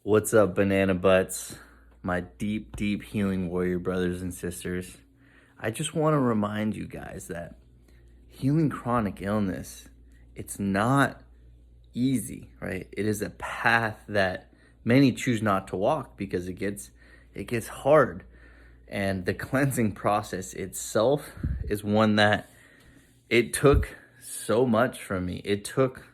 What's up, banana butts? My deep, deep healing warrior brothers and sisters. I just want to remind you guys that healing chronic illness, it's not easy, right? It is a path that many choose not to walk because it gets hard. And the cleansing process itself is one that it took so much from me. It took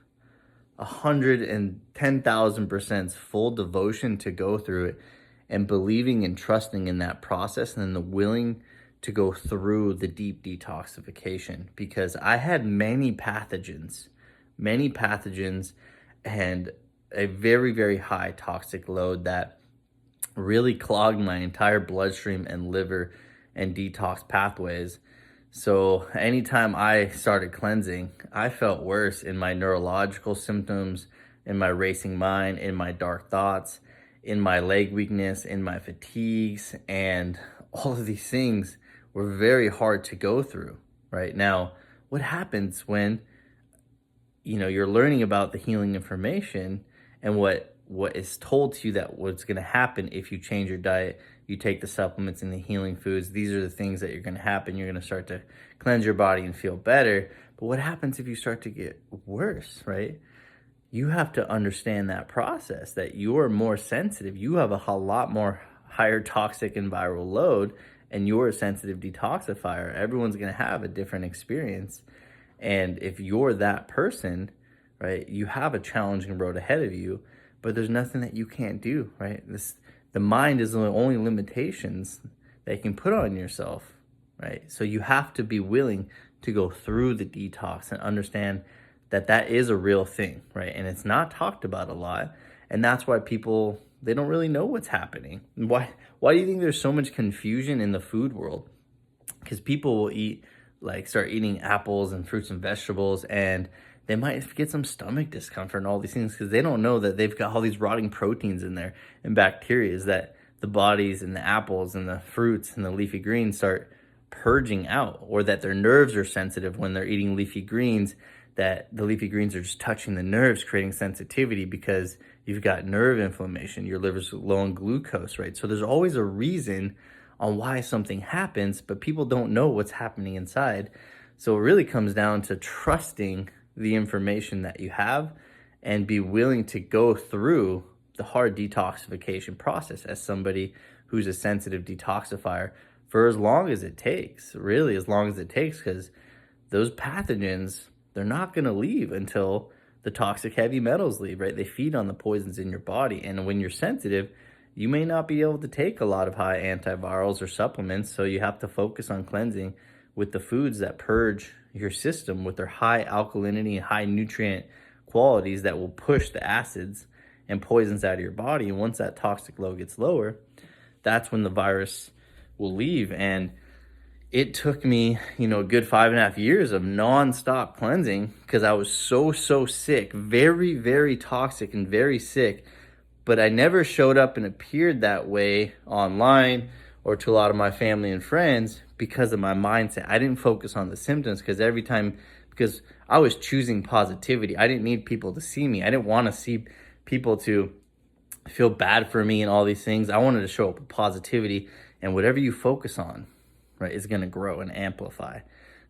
110,000% full devotion to go through it and believing and trusting in that process and then the willing to go through the deep detoxification because I had many pathogens and a very, very high toxic load that really clogged my entire bloodstream and liver and detox pathways. So anytime I started cleansing, I felt worse in my neurological symptoms, in my racing mind, in my dark thoughts, in my leg weakness, in my fatigues, and all of these things were very hard to go through. Right now, what happens when you're learning about the healing information and what is told to you that what's going to happen if you change your diet, you take the supplements and the healing foods, these are the things that you're going to happen. You're going to start to cleanse your body and feel better. But what happens if you start to get worse, right? You have to understand that process, that you are more sensitive. You have a lot more higher toxic and viral load, and you're a sensitive detoxifier. Everyone's going to have a different experience. And if you're that person, right, you have a challenging road ahead of you, but there's nothing that you can't do, right? The mind is the only limitations that you can put on yourself, right? So you have to be willing to go through the detox and understand that that is a real thing, right? And it's not talked about a lot. And that's why people, they don't really know what's happening. Why do you think there's so much confusion in the food world? Because people will start eating apples and fruits and vegetables, and they might get some stomach discomfort and all these things because they don't know that they've got all these rotting proteins in there and bacteria that the bodies and the apples and the fruits and the leafy greens start purging out, or that their nerves are sensitive when they're eating leafy greens, that the leafy greens are just touching the nerves, creating sensitivity because you've got nerve inflammation, your liver's low on glucose, right? So there's always a reason on why something happens, but people don't know what's happening inside. So it really comes down to trusting the information that you have and be willing to go through the hard detoxification process as somebody who's a sensitive detoxifier for as long as it takes, really as long as it takes, because those pathogens, they're not going to leave until the toxic heavy metals leave, right? They feed on the poisons in your body. And when you're sensitive, you may not be able to take a lot of high antivirals or supplements, so you have to focus on cleansing with the foods that purge your system with their high alkalinity and high nutrient qualities that will push the acids and poisons out of your body. And once that toxic load gets lower, that's when the virus will leave. And it took me, a good 5.5 years of nonstop cleansing because I was so sick, very, very toxic and very sick. But I never showed up and appeared that way online or to a lot of my family and friends because of my mindset. I didn't focus on the symptoms because I was choosing positivity. I didn't need people to see me. I didn't want to see people to feel bad for me and all these things. I wanted to show up with positivity, and whatever you focus on, right, is going to grow and amplify.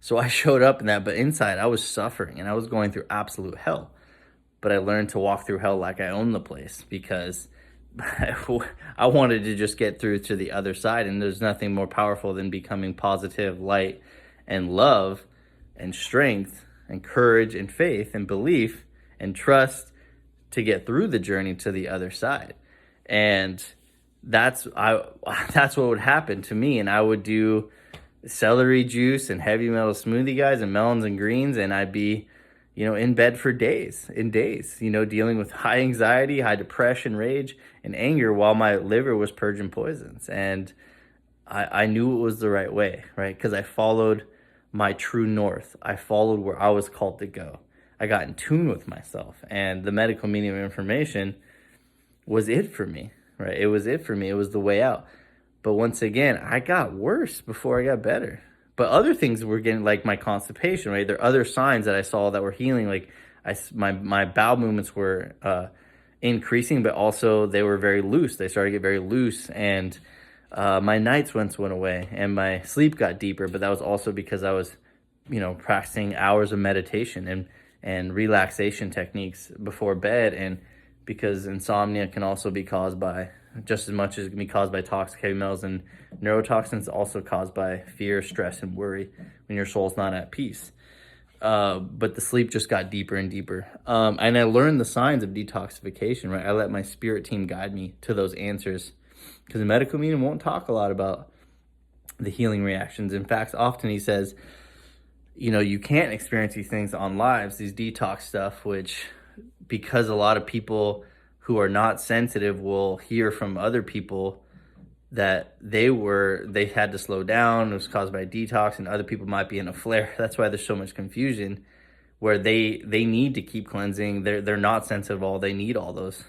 So I showed up in that, but inside I was suffering and I was going through absolute hell. But I learned to walk through hell like I own the place because I wanted to just get through to the other side. And there's nothing more powerful than becoming positive, light, and love, and strength, and courage, and faith, and belief, and trust to get through the journey to the other side. And that's what would happen to me. And I would do celery juice and heavy metal smoothie guys and melons and greens, and I'd be in bed for days, dealing with high anxiety, high depression, rage, and anger while my liver was purging poisons. And I knew it was the right way, right? Because I followed my true north. I followed where I was called to go. I got in tune with myself, and the medical medium information was it for me, right? It was it for me. It was the way out. But once again, I got worse before I got better. But other things were getting, like my constipation, right? There are other signs that I saw that were healing. Like my bowel movements were increasing, but also they were very loose. They started to get very loose, and my night sweats went away, and my sleep got deeper. But that was also because I was, practicing hours of meditation and relaxation techniques before bed, and because insomnia can also be caused by, just as much as it can be caused by toxic heavy metals and neurotoxins, also caused by fear, stress, and worry when your soul's not at peace. But the sleep just got deeper and deeper. And I learned the signs of detoxification, right? I let my spirit team guide me to those answers, because the medical meeting won't talk a lot about the healing reactions. In fact, often he says, you can't experience these things on lives, these detox stuff, which, because a lot of people who are not sensitive will hear from other people that they had to slow down, it was caused by detox, and other people might be in a flare. That's why there's so much confusion, where they need to keep cleansing. They're not sensitive at all. They need all those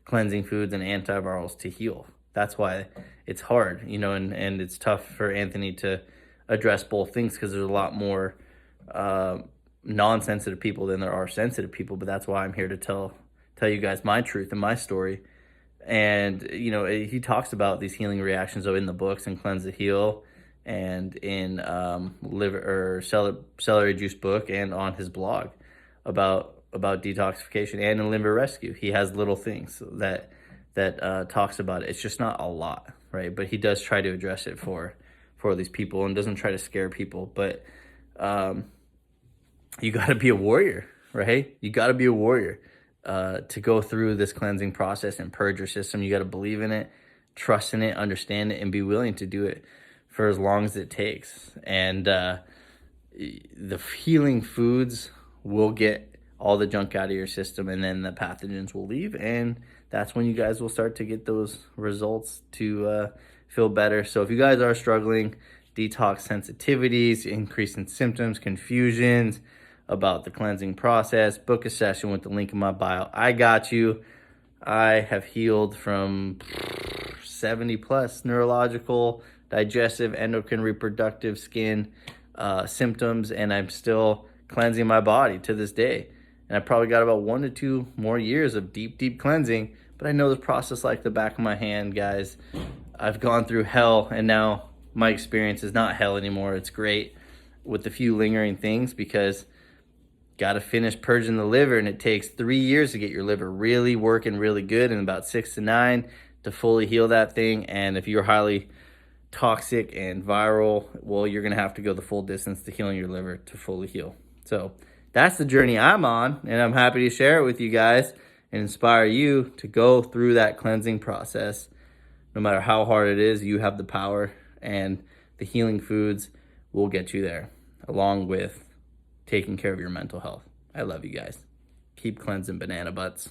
cleansing foods and antivirals to heal. That's why it's hard, and it's tough for Anthony to address both things, because there's a lot more non-sensitive people than there are sensitive people. But that's why I'm here to tell you guys my truth and my story. And he talks about these healing reactions, though, in the books, in Cleanse to Heal, and in liver or celery juice book, and on his blog about detoxification, and in Liver Rescue. He has little things that talks about it. It's just not a lot, right? But he does try to address it for these people, and doesn't try to scare people. But you got to be a warrior, right? You got to be a warrior to go through this cleansing process and purge your system. You got to believe in it, trust in it, understand it, and be willing to do it for as long as it takes. And the healing foods will get all the junk out of your system, and then the pathogens will leave, and that's when you guys will start to get those results to feel better. So if you guys are struggling, detox sensitivities, increase in symptoms, confusions about the cleansing process, book a session with the link in my bio. I got you. I have healed from 70 plus neurological, digestive, endocrine, reproductive, skin symptoms, and I'm still cleansing my body to this day. And I probably got about 1 to 2 more years of deep cleansing, but I know this process like the back of my hand, guys. I've gone through hell, and now my experience is not hell anymore. It's great with a few lingering things, because got to finish purging the liver, and it takes 3 years to get your liver really working really good, and about 6 to 9 to fully heal that thing. And if you're highly toxic and viral, well, you're going to have to go the full distance to healing your liver to fully heal. So that's the journey I'm on, and I'm happy to share it with you guys and inspire you to go through that cleansing process. No matter how hard it is, you have the power, and the healing foods will get you there, along with taking care of your mental health. I love you guys. Keep cleansing, banana butts.